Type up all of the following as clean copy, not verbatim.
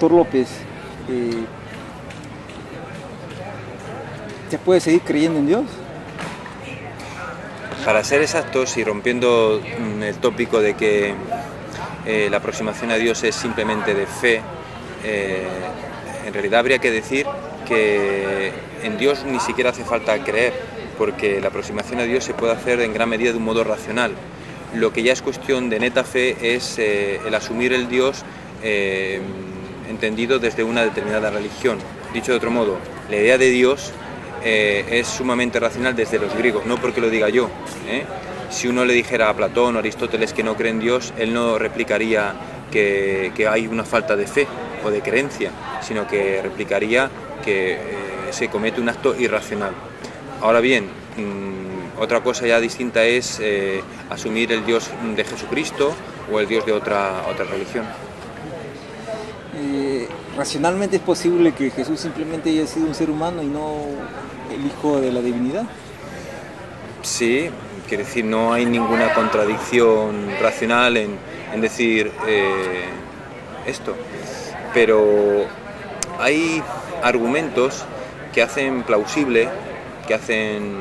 Pastor López, ¿se puede seguir creyendo en Dios? Para ser exactos y rompiendo el tópico de que la aproximación a Dios es simplemente de fe, en realidad habría que decir que en Dios ni siquiera hace falta creer, porque la aproximación a Dios se puede hacer en gran medida de un modo racional. Lo que ya es cuestión de neta fe es el asumir el Dios entendido desde una determinada religión. Dicho de otro modo, la idea de Dios es sumamente racional desde los griegos, no porque lo diga yo. Si uno le dijera a Platón o Aristóteles que no cree en Dios, él no replicaría que hay una falta de fe o de creencia, sino que replicaría que se comete un acto irracional. Ahora bien, otra cosa ya distinta es asumir el Dios de Jesucristo o el Dios de otra religión. ¿Racionalmente es posible que Jesús simplemente haya sido un ser humano y no el Hijo de la Divinidad? Sí, quiere decir, no hay ninguna contradicción racional en decir esto, pero hay argumentos que hacen plausible, que hacen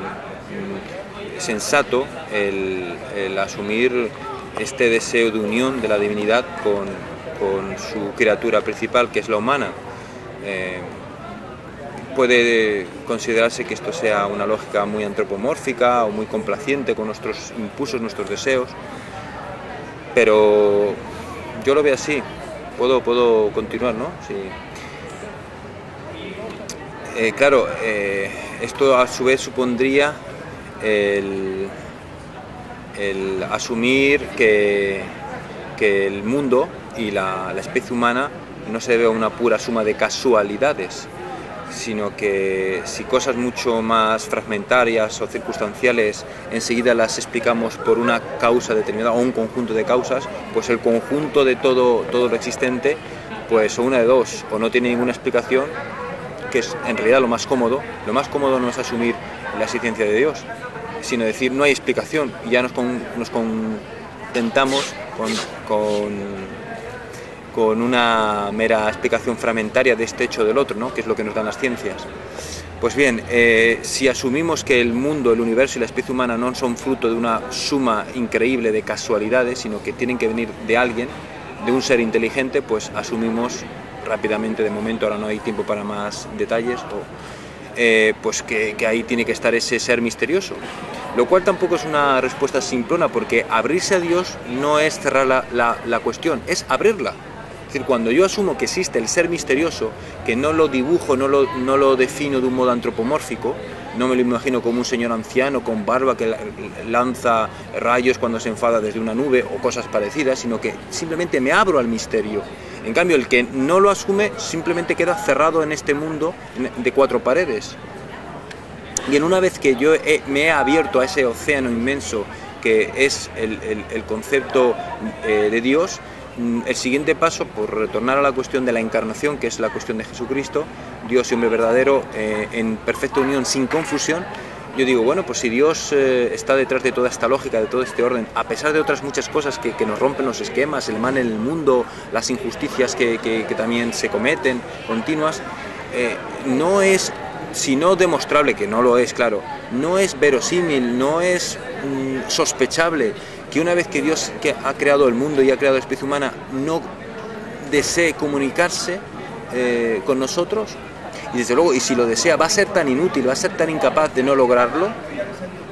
sensato el asumir este deseo de unión de la divinidad con su criatura principal, que es la humana. Puede considerarse que esto sea una lógica muy antropomórfica o muy complaciente con nuestros impulsos, nuestros deseos, pero yo lo veo así. Puedo continuar, ¿no? Sí. Claro, esto a su vez supondría el asumir que el mundo y la especie humana no se debe a una pura suma de casualidades, sino que si cosas mucho más fragmentarias o circunstanciales enseguida las explicamos por una causa determinada o un conjunto de causas, pues el conjunto de todo lo existente, pues o una de dos, o no tiene ninguna explicación, que es en realidad lo más cómodo. Lo más cómodo no es asumir la existencia de Dios, sino decir no hay explicación, y ya nos contentamos con una mera explicación fragmentaria de este hecho o del otro, ¿no? Que es lo que nos dan las ciencias. Pues bien, si asumimos que el mundo, el universo y la especie humana no son fruto de una suma increíble de casualidades, sino que tienen que venir de alguien, de un ser inteligente, pues asumimos rápidamente, de momento, ahora no hay tiempo para más detalles, pues que ahí tiene que estar ese ser misterioso. Lo cual tampoco es una respuesta simplona, porque abrirse a Dios no es cerrar la cuestión, es abrirla. Es decir, cuando yo asumo que existe el ser misterioso, que no lo dibujo, no lo defino de un modo antropomórfico, no me lo imagino como un señor anciano con barba que lanza rayos cuando se enfada desde una nube o cosas parecidas, sino que simplemente me abro al misterio. En cambio, el que no lo asume simplemente queda cerrado en este mundo de cuatro paredes. Y en una vez que yo me he abierto a ese océano inmenso que es el concepto de Dios, el siguiente paso, por retornar a la cuestión de la encarnación, que es la cuestión de Jesucristo, Dios y hombre verdadero, en perfecta unión, sin confusión, yo digo, bueno, pues si Dios está detrás de toda esta lógica, de todo este orden, a pesar de otras muchas cosas que nos rompen los esquemas, el mal en el mundo, las injusticias que también se cometen, continuas, no es, si no demostrable, que no lo es, claro, no es verosímil, no es sospechable que una vez que Dios ha creado el mundo y ha creado la especie humana no desee comunicarse con nosotros, y desde luego, y si lo desea, va a ser tan inútil, va a ser tan incapaz de no lograrlo.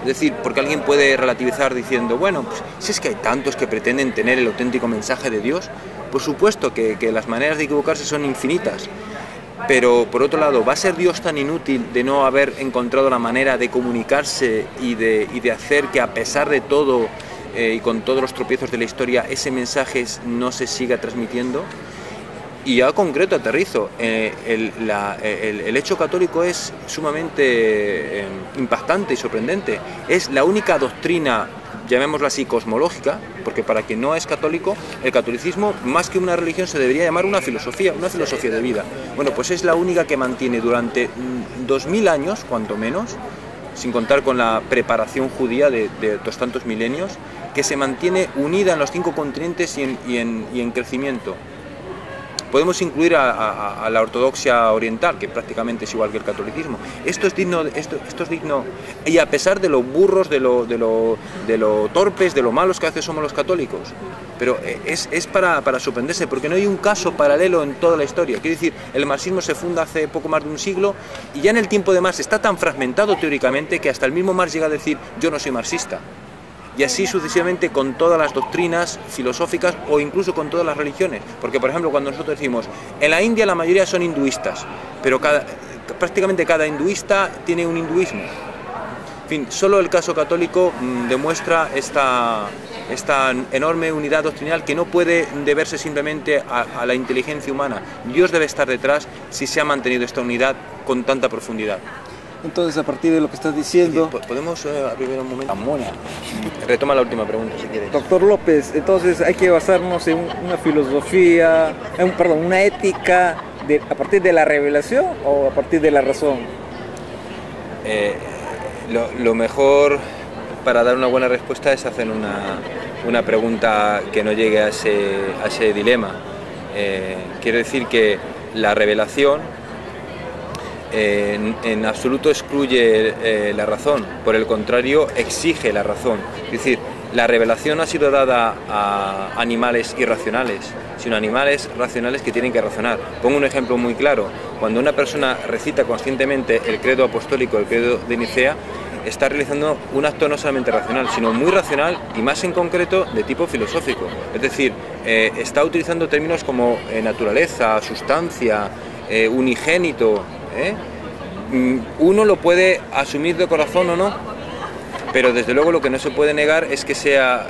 Es decir, porque alguien puede relativizar diciendo, bueno, pues si es que hay tantos que pretenden tener el auténtico mensaje de Dios, por supuesto que las maneras de equivocarse son infinitas. Pero por otro lado, ¿va a ser Dios tan inútil de no haber encontrado la manera de comunicarse y de hacer que, a pesar de todo y con todos los tropiezos de la historia, ese mensaje no se siga transmitiendo? Y ya concreto aterrizo, el hecho católico es sumamente impactante y sorprendente. Es la única doctrina, llamémosla así, cosmológica, porque para quien no es católico, el catolicismo, más que una religión, se debería llamar una filosofía de vida. Bueno, pues es la única que mantiene durante 2000 años, cuanto menos, sin contar con la preparación judía de tantos milenios, que se mantiene unida en los 5 continentes y en crecimiento. podemos incluir a la ortodoxia oriental, que prácticamente es igual que el catolicismo. Esto es digno, esto es digno, y a pesar de lo burros, de lo torpes, de lo malos que a veces somos los católicos, pero es para sorprenderse, porque no hay un caso paralelo en toda la historia. Quiero decir, el marxismo se funda hace poco más de un siglo, y ya en el tiempo de Marx está tan fragmentado teóricamente que hasta el mismo Marx llega a decir: yo no soy marxista. Y así sucesivamente con todas las doctrinas filosóficas o incluso con todas las religiones. Porque, por ejemplo, cuando nosotros decimos, en la India la mayoría son hinduistas, pero prácticamente cada hinduista tiene un hinduismo. En fin, solo el caso católico demuestra esta enorme unidad doctrinal que no puede deberse simplemente a la inteligencia humana. Dios debe estar detrás si se ha mantenido esta unidad con tanta profundidad. Entonces, a partir de lo que estás diciendo... ¿Podemos abrir un momento? Retoma la última pregunta, si quieres. Doctor López, entonces hay que basarnos en una filosofía, una ética a partir de la revelación o a partir de la razón. Lo mejor para dar una buena respuesta es hacer una pregunta que no llegue a ese dilema. Quiero decir que la revelación en absoluto excluye la razón, por el contrario exige la razón. Es decir, la revelación no ha sido dada a animales irracionales, sino a animales racionales que tienen que razonar. Pongo un ejemplo muy claro: cuando una persona recita conscientemente el credo apostólico, el credo de Nicea, está realizando un acto no solamente racional, sino muy racional y más en concreto de tipo filosófico. Es decir, está utilizando términos como naturaleza, sustancia, unigénito. Uno lo puede asumir de corazón o no, pero desde luego lo que no se puede negar es que sea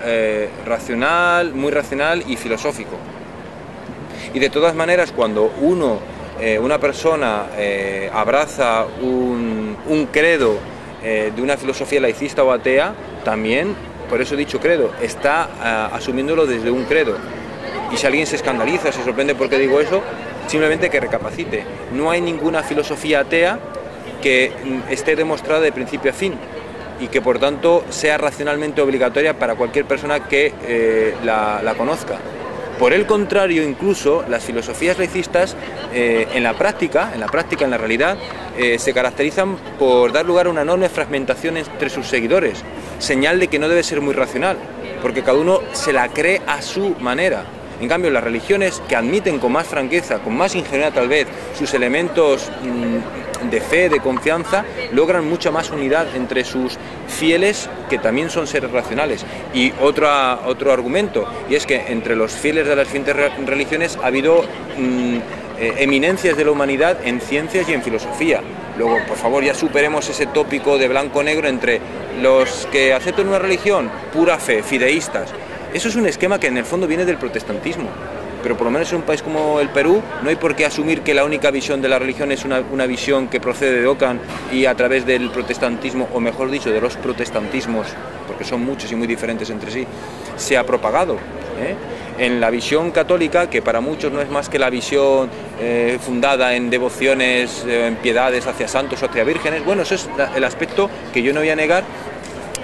racional, muy racional y filosófico. Y de todas maneras, cuando una persona abraza un credo de una filosofía laicista o atea, también, por eso he dicho credo, está asumiéndolo desde un credo. Y si alguien se escandaliza, se sorprende porque digo eso, simplemente que recapacite. No hay ninguna filosofía atea que esté demostrada de principio a fin y que por tanto sea racionalmente obligatoria para cualquier persona que la conozca. Por el contrario, incluso las filosofías laicistas en la práctica, en la realidad, se caracterizan por dar lugar a una enorme fragmentación entre sus seguidores, señal de que no debe ser muy racional, porque cada uno se la cree a su manera. En cambio, las religiones que admiten con más franqueza, con más ingenuidad tal vez, sus elementos de fe, de confianza, logran mucha más unidad entre sus fieles, que también son seres racionales. Y otro argumento, y es que entre los fieles de las diferentes religiones ha habido eminencias de la humanidad en ciencias y en filosofía. Luego, por favor, ya superemos ese tópico de blanco-negro entre los que aceptan una religión, pura fe, fideístas. Eso es un esquema que en el fondo viene del protestantismo, pero por lo menos en un país como el Perú no hay por qué asumir que la única visión de la religión es una visión que procede de Ockham y a través del protestantismo, o mejor dicho, de los protestantismos, porque son muchos y muy diferentes entre sí, se ha propagado. En la visión católica, que para muchos no es más que la visión fundada en devociones, en piedades hacia santos o hacia vírgenes, bueno, eso es el aspecto que yo no voy a negar,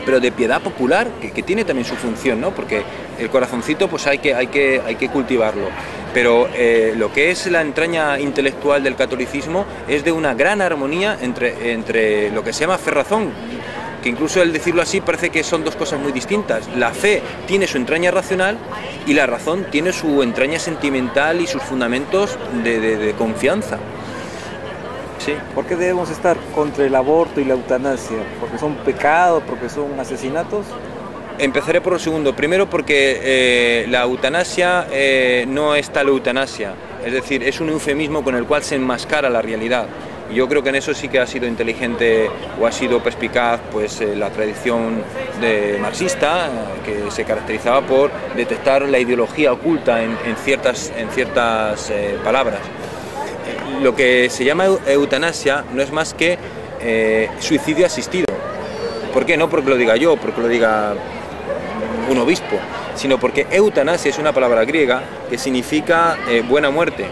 pero de piedad popular, que tiene también su función, ¿no? Porque el corazoncito pues hay que cultivarlo. Pero lo que es la entraña intelectual del catolicismo es de una gran armonía entre lo que se llama fe-razón, que incluso el decirlo así parece que son dos cosas muy distintas. La fe tiene su entraña racional y la razón tiene su entraña sentimental y sus fundamentos de confianza. Sí. ¿Por qué debemos estar contra el aborto y la eutanasia? ¿Porque son pecados? ¿Porque son asesinatos? Empezaré por lo segundo. Primero porque la eutanasia no es tal eutanasia. Es decir, es un eufemismo con el cual se enmascara la realidad. Y yo creo que en eso sí que ha sido inteligente o ha sido perspicaz pues, la tradición marxista, que se caracterizaba por detectar la ideología oculta en ciertas palabras. Lo que se llama eutanasia no es más que suicidio asistido. ¿Por qué? No porque lo diga yo, porque lo diga un obispo, sino porque eutanasia es una palabra griega que significa buena muerte.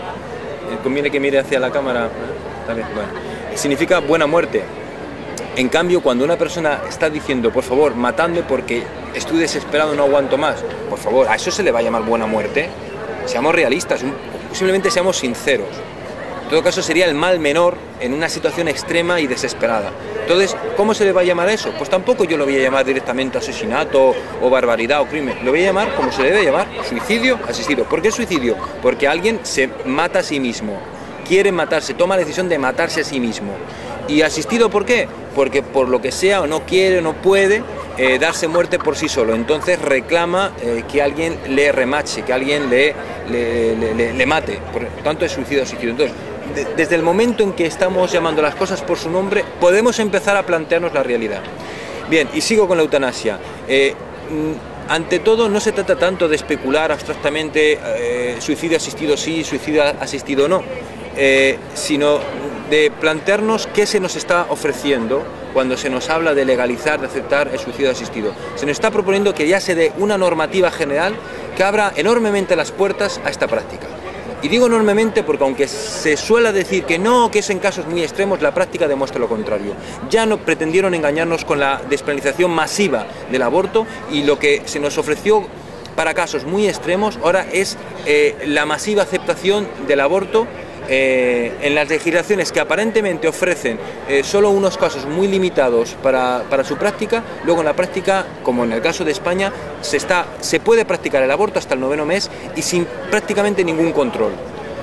Conviene que mire hacia la cámara. Bueno, significa buena muerte. En cambio, cuando una persona está diciendo, por favor, matadme porque estoy desesperado, no aguanto más, por favor, ¿a eso se le va a llamar buena muerte? Seamos realistas, simplemente seamos sinceros. En todo caso sería el mal menor en una situación extrema y desesperada. Entonces, ¿cómo se le va a llamar a eso? Pues tampoco yo lo voy a llamar directamente asesinato o barbaridad o crimen. Lo voy a llamar como se le debe llamar, suicidio asistido. ¿Por qué suicidio? Porque alguien se mata a sí mismo, quiere matarse, toma la decisión de matarse a sí mismo. ¿Y asistido por qué? Porque por lo que sea o no quiere o no puede darse muerte por sí solo. Entonces reclama que alguien le remache, que alguien le mate. Por lo tanto es suicidio asistido. Entonces, desde el momento en que estamos llamando las cosas por su nombre, podemos empezar a plantearnos la realidad. Bien, y sigo con la eutanasia. Ante todo, no se trata tanto de especular abstractamente suicidio asistido sí, suicidio asistido no, sino de plantearnos qué se nos está ofreciendo cuando se nos habla de legalizar, de aceptar el suicidio asistido. Se nos está proponiendo que ya se dé una normativa general que abra enormemente las puertas a esta práctica. Y digo enormemente porque aunque se suele decir que no, que es en casos muy extremos, la práctica demuestra lo contrario. Ya no pretendieron engañarnos con la despenalización masiva del aborto y lo que se nos ofreció para casos muy extremos ahora es la masiva aceptación del aborto en las legislaciones que aparentemente ofrecen solo unos casos muy limitados para su práctica. Luego en la práctica, como en el caso de España, se puede practicar el aborto hasta el 9º mes y sin prácticamente ningún control.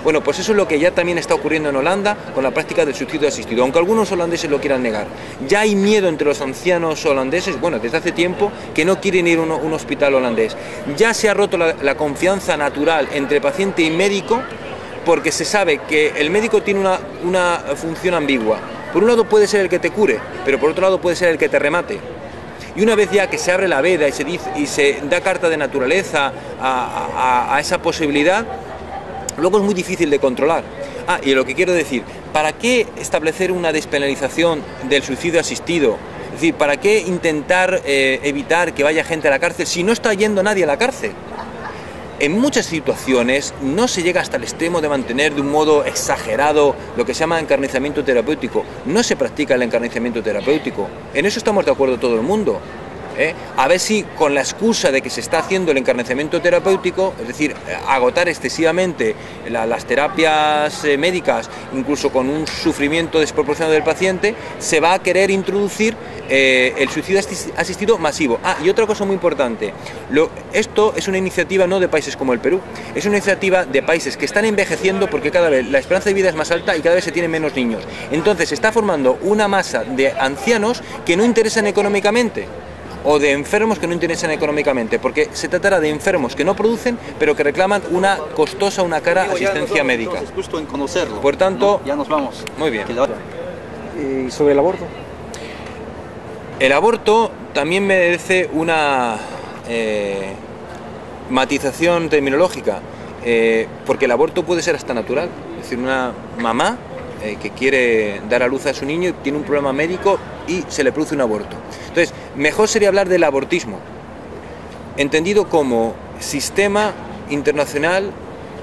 Bueno, pues eso es lo que ya también está ocurriendo en Holanda con la práctica del suicidio asistido, aunque algunos holandeses lo quieran negar. Ya hay miedo entre los ancianos holandeses, bueno, desde hace tiempo, que no quieren ir a un hospital holandés. Ya se ha roto la confianza natural entre paciente y médico, porque se sabe que el médico tiene una función ambigua. Por un lado puede ser el que te cure, pero por otro lado puede ser el que te remate. Y una vez ya que se abre la veda y se da carta de naturaleza a esa posibilidad, luego es muy difícil de controlar. Y lo que quiero decir, ¿para qué establecer una despenalización del suicidio asistido? Es decir, ¿para qué intentar evitar que vaya gente a la cárcel si no está yendo nadie a la cárcel? En muchas situaciones no se llega hasta el extremo de mantener de un modo exagerado lo que se llama encarnizamiento terapéutico. No se practica el encarnizamiento terapéutico. En eso estamos de acuerdo todo el mundo. A ver si con la excusa de que se está haciendo el encarnizamiento terapéutico, es decir, agotar excesivamente las terapias médicas, incluso con un sufrimiento desproporcionado del paciente, se va a querer introducir el suicidio asistido masivo. Y otra cosa muy importante, esto es una iniciativa no de países como el Perú, es una iniciativa de países que están envejeciendo porque cada vez la esperanza de vida es más alta y cada vez se tienen menos niños. Entonces se está formando una masa de ancianos que no interesan económicamente, o de enfermos que no interesan económicamente, porque se tratará de enfermos que no producen, pero que reclaman una costosa, una cara asistencia médica. Entonces, justo en conocerlo. Por tanto, ya nos vamos. Muy bien. ¿Y sobre el aborto? El aborto también merece una matización terminológica, porque el aborto puede ser hasta natural. Es decir, una mamá que quiere dar a luz a su niño y tiene un problema médico y se le produce un aborto. Entonces, mejor sería hablar del abortismo, entendido como sistema internacional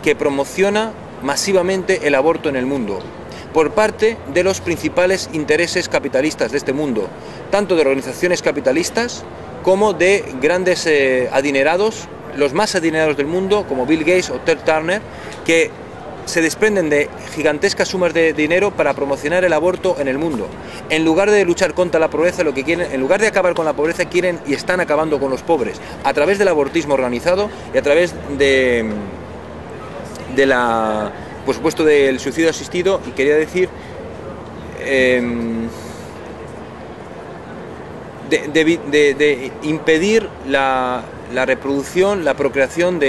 que promociona masivamente el aborto en el mundo, por parte de los principales intereses capitalistas de este mundo, tanto de organizaciones capitalistas como de grandes adinerados, los más adinerados del mundo, como Bill Gates o Ted Turner, que se desprenden de gigantescas sumas de dinero para promocionar el aborto en el mundo. En lugar de luchar contra la pobreza, lo que quieren, en lugar de acabar con la pobreza, quieren y están acabando con los pobres, a través del abortismo organizado y a través por supuesto, del suicidio asistido, y quería decir de impedir la reproducción, la procreación,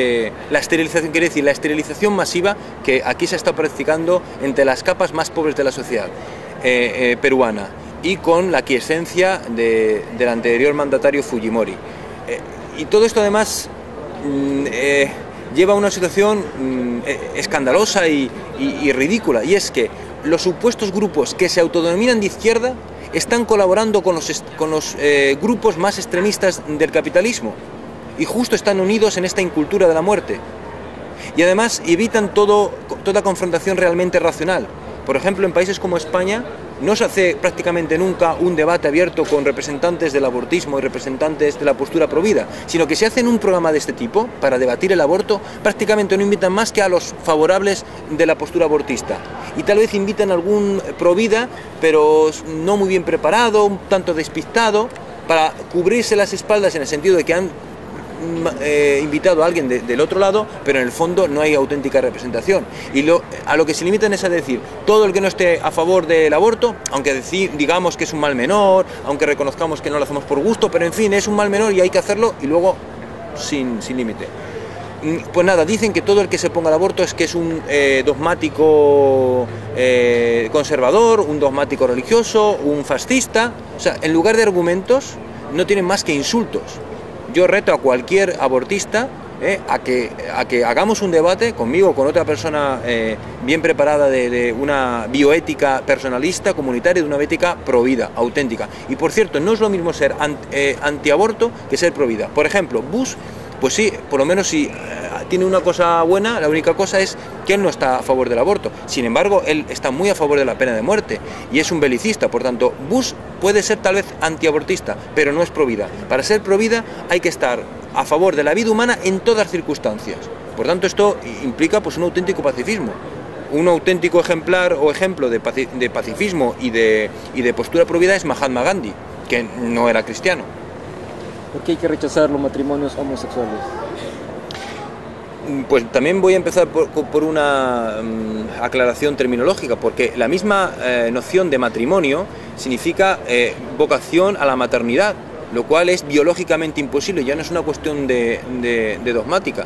la esterilización, quiere decir la esterilización masiva que aquí se está practicando entre las capas más pobres de la sociedad peruana, y con la aquiescencia del anterior mandatario Fujimori. Y todo esto además lleva a una situación escandalosa y ridícula, y es que los supuestos grupos que se autodenominan de izquierda están colaborando con los grupos más extremistas del capitalismo, y justo están unidos en esta incultura de la muerte. Y además evitan toda confrontación realmente racional. Por ejemplo, en países como España no se hace prácticamente nunca un debate abierto con representantes del abortismo y representantes de la postura provida, sino que se hace en un programa de este tipo, para debatir el aborto, prácticamente no invitan más que a los favorables de la postura abortista. Y tal vez invitan a algún provida, pero no muy bien preparado, un tanto despistado, para cubrirse las espaldas en el sentido de que han invitado a alguien del otro lado, pero en el fondo no hay auténtica representación. Y a lo que se limitan es a decir, todo el que no esté a favor del aborto, aunque digamos que es un mal menor, aunque reconozcamos que no lo hacemos por gusto, pero en fin, es un mal menor y hay que hacerlo, y luego sin límite. Pues nada, dicen que todo el que se ponga al aborto es que es un dogmático conservador, un dogmático religioso, un fascista. O sea, en lugar de argumentos no tienen más que insultos. Yo reto a cualquier abortista a que hagamos un debate conmigo o con otra persona bien preparada de una bioética personalista, comunitaria, de una bioética provida, auténtica. Y por cierto, no es lo mismo ser antiaborto que ser provida. Por ejemplo, Bush, pues sí, por lo menos sí tiene una cosa buena, la única cosa es que él no está a favor del aborto. Sin embargo, él está muy a favor de la pena de muerte y es un belicista. Por tanto, Bush puede ser tal vez antiabortista, pero no es provida. Para ser provida hay que estar a favor de la vida humana en todas circunstancias. Por tanto, esto implica pues un auténtico pacifismo. Un auténtico ejemplar o ejemplo de pacifismo y de postura provida es Mahatma Gandhi, que no era cristiano. ¿Por qué hay que rechazar los matrimonios homosexuales? Pues también voy a empezar por una aclaración terminológica, porque la misma noción de matrimonio significa vocación a la maternidad, lo cual es biológicamente imposible, ya no es una cuestión de dogmática.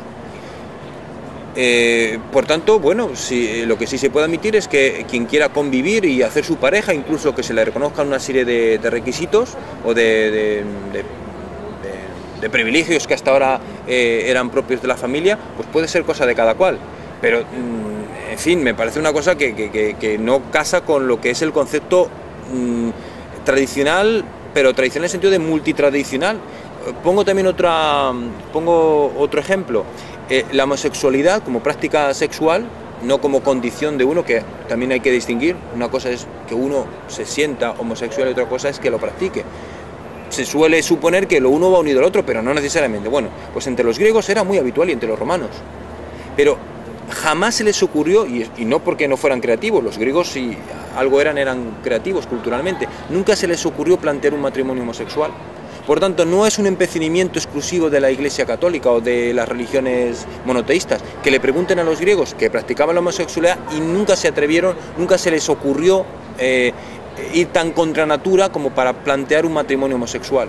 Por tanto, bueno, lo que sí se puede admitir es que quien quiera convivir y hacer su pareja, incluso que se le reconozcan una serie de requisitos o de privilegios que hasta ahora eran propios de la familia, pues puede ser cosa de cada cual. Pero, en fin, me parece una cosa que no casa con lo que es el concepto tradicional, pero tradicional en el sentido de multitradicional. Pongo otro ejemplo. La homosexualidad como práctica sexual, no como condición de uno, que también hay que distinguir. Una cosa es que uno se sienta homosexual y otra cosa es que lo practique. Se suele suponer que lo uno va unido al otro, pero no necesariamente. Bueno, pues entre los griegos era muy habitual y entre los romanos. Pero jamás se les ocurrió, y no porque no fueran creativos, los griegos si algo eran creativos culturalmente, nunca se les ocurrió plantear un matrimonio homosexual. Por tanto, no es un empecinamiento exclusivo de la Iglesia Católica o de las religiones monoteístas. Que le pregunten a los griegos que practicaban la homosexualidad y nunca se atrevieron, nunca se les ocurrió ir tan contra natura como para plantear un matrimonio homosexual.